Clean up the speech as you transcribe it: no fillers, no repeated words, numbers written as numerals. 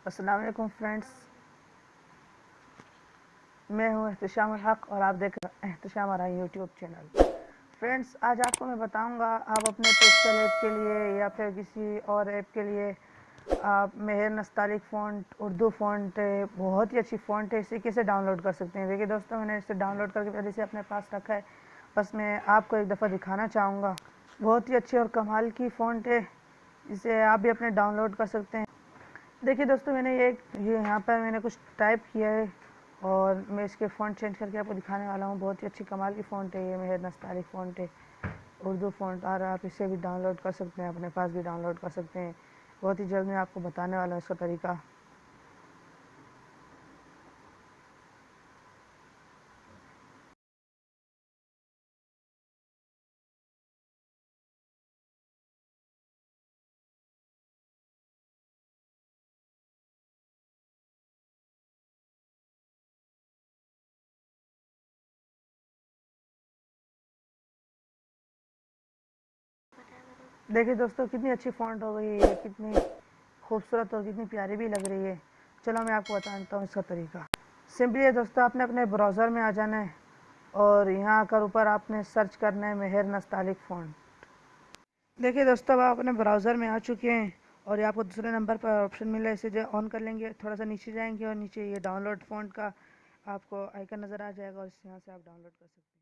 अस्सलाम वालेकुम फ्रेंड्स, मैं हूं एहतशाम उल हक और आप देख रहे हैं एहतशाम हमारा यूट्यूब चैनल। फ्रेंड्स, आज आपको मैं बताऊंगा आप अपने पिक्सल ऐप के लिए या फिर किसी और ऐप के लिए आप मेहर नस्तालिक फ़ॉन्ट उर्दू फ़ॉन्ट बहुत ही अच्छी फ़ॉन्ट है, इसे कैसे डाउनलोड कर सकते हैं। देखिए दोस्तों, मैंने इसे डाउनलोड करके पहले से अपने पास रखा है, बस मैं आपको एक दफ़ा दिखाना चाहूँगा। बहुत ही अच्छी और कमाल की फ़ॉन्ट है, इसे आप भी अपने डाउनलोड कर सकते हैं। देखिए दोस्तों, मैंने ये यहाँ पर मैंने कुछ टाइप किया है और मैं इसके फ़ॉन्ट चेंज करके आपको दिखाने वाला हूँ। बहुत ही अच्छी कमाल की फ़ॉन्ट है, ये मेहर नस्तालिक फ़ॉन्ट है, उर्दू फ़ॉन्ट। और आप इसे भी डाउनलोड कर सकते हैं, अपने पास भी डाउनलोड कर सकते हैं। बहुत ही जल्द मैं आपको बताने वाला हूँ इसका तरीका। देखिए दोस्तों, कितनी अच्छी फ़ॉन्ट हो गई है, कितनी खूबसूरत और कितनी प्यारी भी लग रही है। चलो मैं आपको बताता हूँ इसका तरीका। सिंपली है दोस्तों, आपने अपने ब्राउज़र में आ जाना है और यहाँ आकर ऊपर आपने सर्च करना है मेहर नस्तालिक फ़ॉन्ट। देखिए दोस्तों, अब आप अपने ब्राउज़र में आ चुके हैं और ये आपको दूसरे नंबर पर ऑप्शन मिला है, इसे जो ऑन कर लेंगे, थोड़ा सा नीचे जाएंगे और नीचे ये डाउनलोड फ़ॉन्ट का आपको आइकन नज़र आ जाएगा और यहाँ से आप डाउनलोड कर सकते हैं।